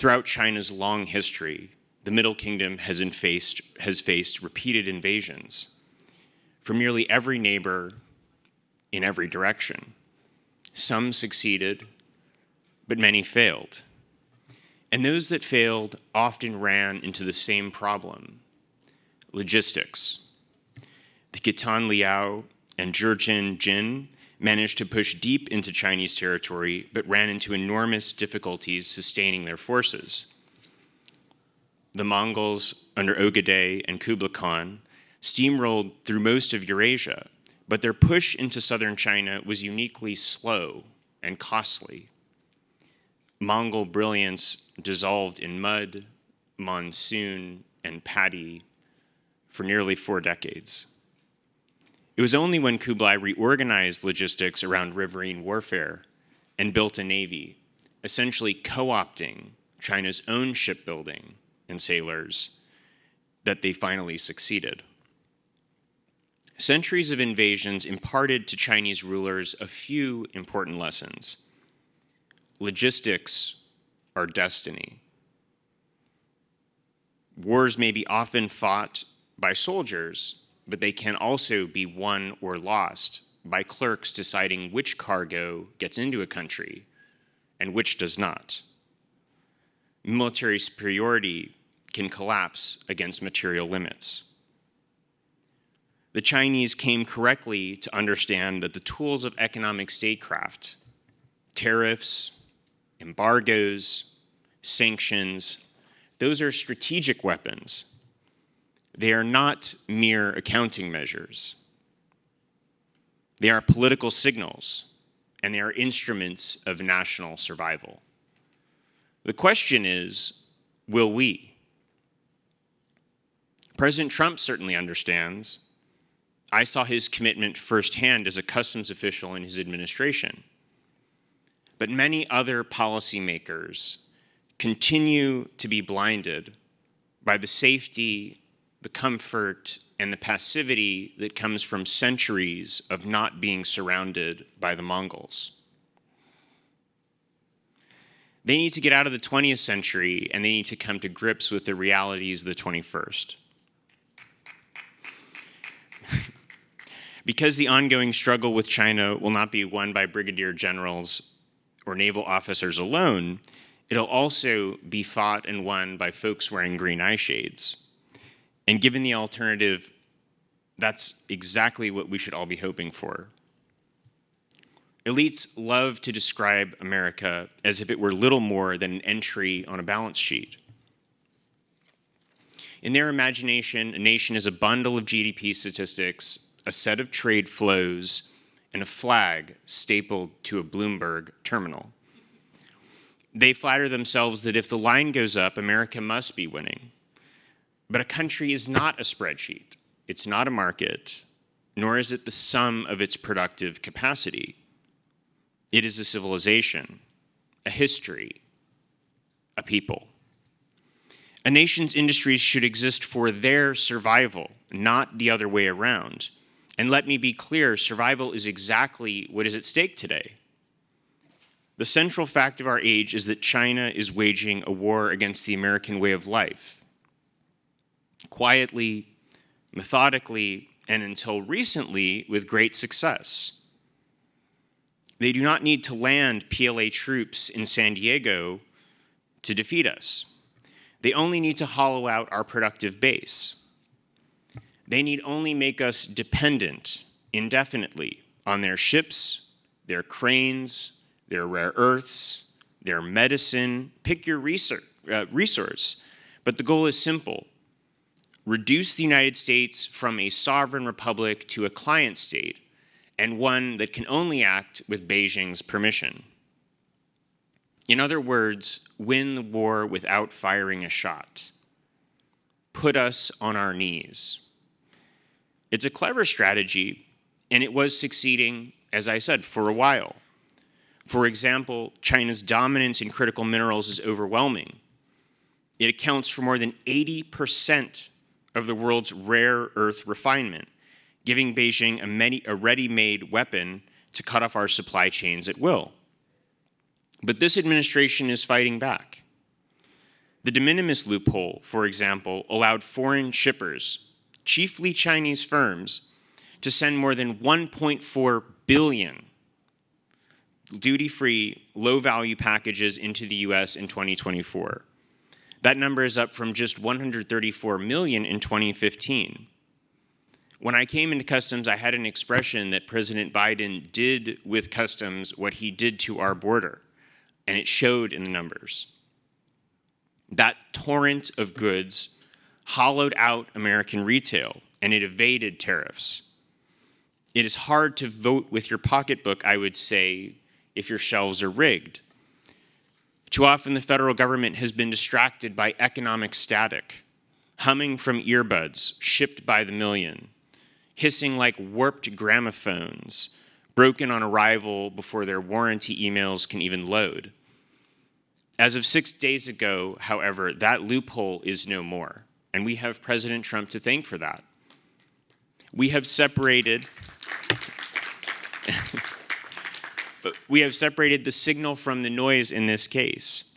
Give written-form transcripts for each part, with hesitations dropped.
Throughout China's long history, the Middle Kingdom has faced repeated invasions from nearly every neighbor in every direction. Some succeeded, but many failed. And those that failed often ran into the same problem: logistics. The Khitan Liao and Jurchen Jin managed to push deep into Chinese territory, but ran into enormous difficulties sustaining their forces. The Mongols under Ogedei and Kublai Khan steamrolled through most of Eurasia, but their push into southern China was uniquely slow and costly. Mongol brilliance dissolved in mud, monsoon, and paddy for nearly 4 decades. It was only when Kublai reorganized logistics around riverine warfare and built a navy, essentially co-opting China's own shipbuilding and sailors, that they finally succeeded. Centuries of invasions imparted to Chinese rulers a few important lessons. Logistics are destiny. Wars may be often fought by soldiers, but they can also be won or lost by clerks deciding which cargo gets into a country and which does not. Military superiority can collapse against material limits. The Chinese came correctly to understand that the tools of economic statecraft, tariffs, embargoes, sanctions, those are strategic weapons. They are not mere accounting measures. They are political signals, and they are instruments of national survival. The question is, will we? President Trump certainly understands. I saw his commitment firsthand as a customs official in his administration. But many other policymakers continue to be blinded by the safety, the comfort, and the passivity that comes from centuries of not being surrounded by the Mongols. They need to get out of the 20th century, and they need to come to grips with the realities of the 21st. Because the ongoing struggle with China will not be won by brigadier generals or naval officers alone, it'll also be fought and won by folks wearing green eye shades. And given the alternative, that's exactly what we should all be hoping for. Elites love to describe America as if it were little more than an entry on a balance sheet. In their imagination, a nation is a bundle of GDP statistics, a set of trade flows, and a flag stapled to a Bloomberg terminal. They flatter themselves that if the line goes up, America must be winning. But a country is not a spreadsheet. It's not a market, nor is it the sum of its productive capacity. It is a civilization, a history, a people. A nation's industries should exist for their survival, not the other way around. And let me be clear, survival is exactly what is at stake today. The central fact of our age is that China is waging a war against the American way of life. Quietly, methodically, and until recently, with great success. They do not need to land PLA troops in San Diego to defeat us. They only need to hollow out our productive base. They need only make us dependent indefinitely on their ships, their cranes, their rare earths, their medicine. Pick your resource. But the goal is simple. Reduce the United States from a sovereign republic to a client state, and one that can only act with Beijing's permission. In other words, win the war without firing a shot. Put us on our knees. It's a clever strategy, and it was succeeding, as I said, for a while. For example, China's dominance in critical minerals is overwhelming. It accounts for more than 80% of the world's rare earth refinement, giving Beijing a ready-made weapon to cut off our supply chains at will. But this administration is fighting back. The de minimis loophole, for example, allowed foreign shippers, chiefly Chinese firms, to send more than 1.4 billion duty-free, low-value packages into the US in 2024. That number is up from just 134 million in 2015. When I came into customs, I had an expression that President Biden did with customs what he did to our border, and it showed in the numbers. That torrent of goods hollowed out American retail, and it evaded tariffs. It is hard to vote with your pocketbook, I would say, if your shelves are rigged. Too often the federal government has been distracted by economic static, humming from earbuds shipped by the million, hissing like warped gramophones, broken on arrival before their warranty emails can even load. As of 6 days ago, however, that loophole is no more, and we have President Trump to thank for that. We have separated the signal from the noise in this case.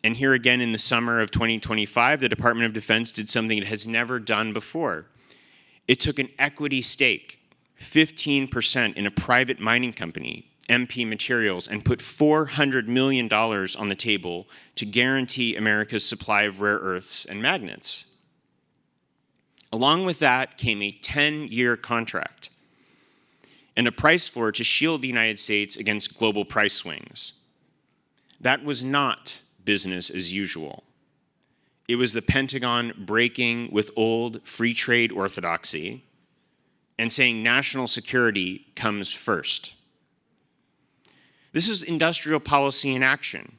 And here again in the summer of 2025, the Department of Defense did something it has never done before. It took an equity stake, 15% in a private mining company, MP Materials, and put $400 million on the table to guarantee America's supply of rare earths and magnets. Along with that came a 10-year contract and a price floor to shield the United States against global price swings. That was not business as usual. It was the Pentagon breaking with old free trade orthodoxy and saying national security comes first. This is industrial policy in action,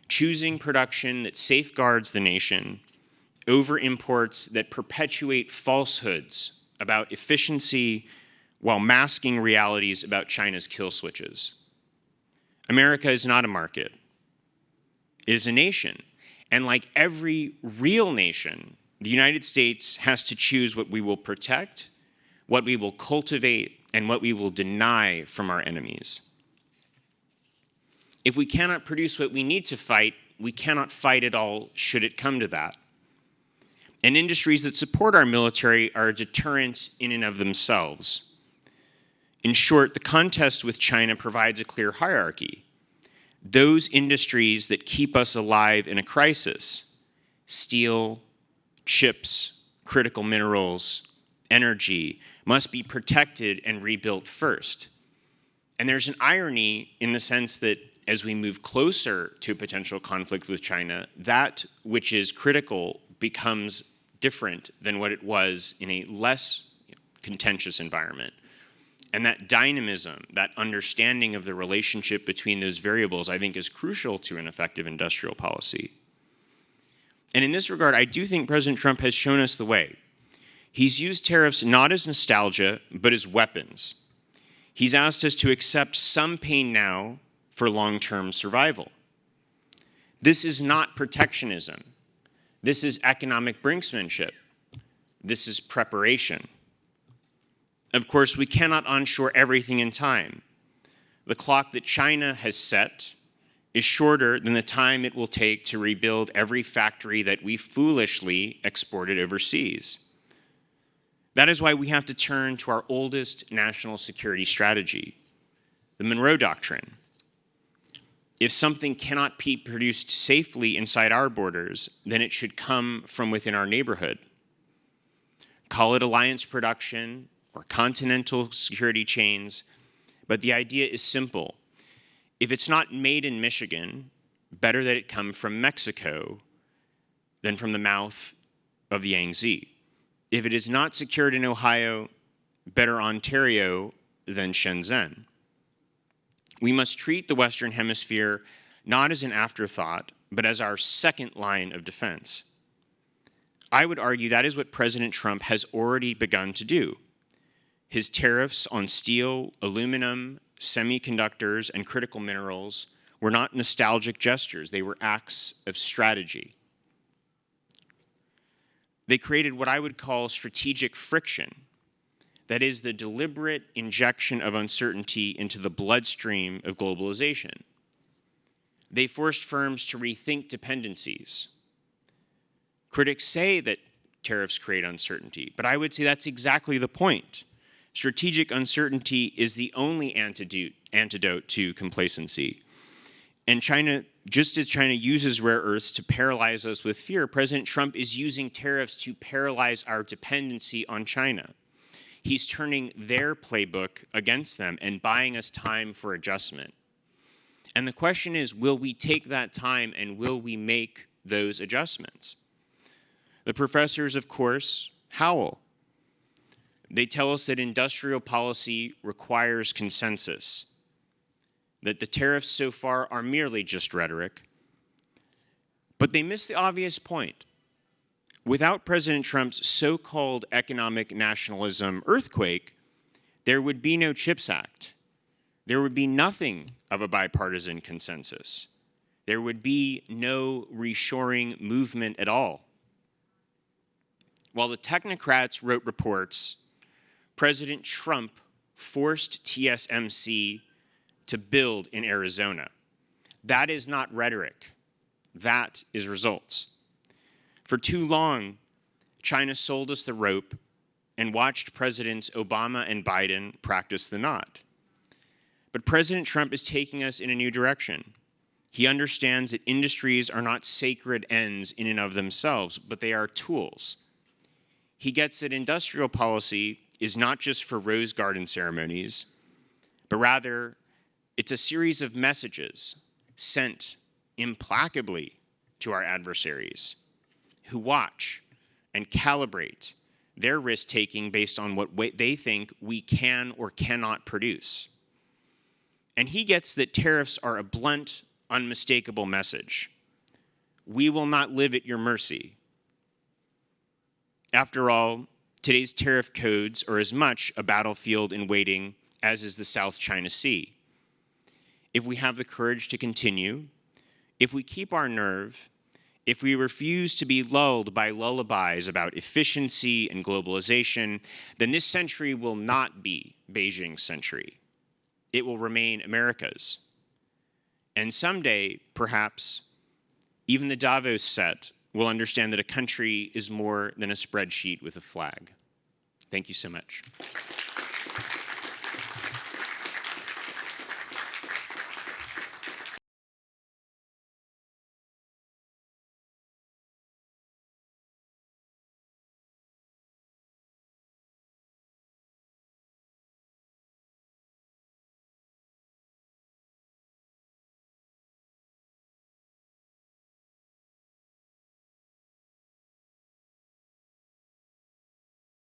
choosing production that safeguards the nation over imports that perpetuate falsehoods about efficiency while masking realities about China's kill switches. America is not a market. It is a nation. And like every real nation, the United States has to choose what we will protect, what we will cultivate, and what we will deny from our enemies. If we cannot produce what we need to fight, we cannot fight at all should it come to that. And industries that support our military are a deterrent in and of themselves. In short, the contest with China provides a clear hierarchy. Those industries that keep us alive in a crisis, steel, chips, critical minerals, energy, must be protected and rebuilt first. And there's an irony in the sense that as we move closer to a potential conflict with China, that which is critical becomes different than what it was in a less contentious environment. And that dynamism, that understanding of the relationship between those variables, I think is crucial to an effective industrial policy. And in this regard, I do think President Trump has shown us the way. He's used tariffs not as nostalgia, but as weapons. He's asked us to accept some pain now for long-term survival. This is not protectionism. This is economic brinksmanship. This is preparation. Of course, we cannot onshore everything in time. The clock that China has set is shorter than the time it will take to rebuild every factory that we foolishly exported overseas. That is why we have to turn to our oldest national security strategy, the Monroe Doctrine. If something cannot be produced safely inside our borders, then it should come from within our neighborhood. Call it alliance production or continental security chains, but the idea is simple. If it's not made in Michigan, better that it come from Mexico than from the mouth of the Yangtze. If it is not secured in Ohio, better Ontario than Shenzhen. We must treat the Western Hemisphere not as an afterthought, but as our second line of defense. I would argue that is what President Trump has already begun to do. His tariffs on steel, aluminum, semiconductors, and critical minerals were not nostalgic gestures. They were acts of strategy. They created what I would call strategic friction. That is the deliberate injection of uncertainty into the bloodstream of globalization. They forced firms to rethink dependencies, Critics say that tariffs create uncertainty, but I would say that's exactly the point. Strategic uncertainty is the only antidote to complacency. And China, just as China uses rare earths to paralyze us with fear, President Trump is using tariffs to paralyze our dependency on China. He's turning their playbook against them and buying us time for adjustment. And the question is, will we take that time and will we make those adjustments? The professors, of course, howl. They tell us that industrial policy requires consensus, that the tariffs so far are merely just rhetoric. But they miss the obvious point. Without President Trump's so-called economic nationalism earthquake, there would be no CHIPS Act. There would be nothing of a bipartisan consensus. There would be no reshoring movement at all. While the technocrats wrote reports, President Trump forced TSMC to build in Arizona. That is not rhetoric. That is results. For too long, China sold us the rope and watched Presidents Obama and Biden practice the knot. But President Trump is taking us in a new direction. He understands that industries are not sacred ends in and of themselves, but they are tools. He gets that industrial policy is not just for rose garden ceremonies, but rather it's a series of messages sent implacably to our adversaries who watch and calibrate their risk-taking based on what they think we can or cannot produce. And he gets that tariffs are a blunt, unmistakable message. We will not live at your mercy. After all, today's tariff codes are as much a battlefield in waiting as is the South China Sea. If we have the courage to continue, if we keep our nerve, if we refuse to be lulled by lullabies about efficiency and globalization, then this century will not be Beijing's century. It will remain America's. And someday, perhaps, even the Davos Sept will understand that a country is more than a spreadsheet with a flag. Thank you so much.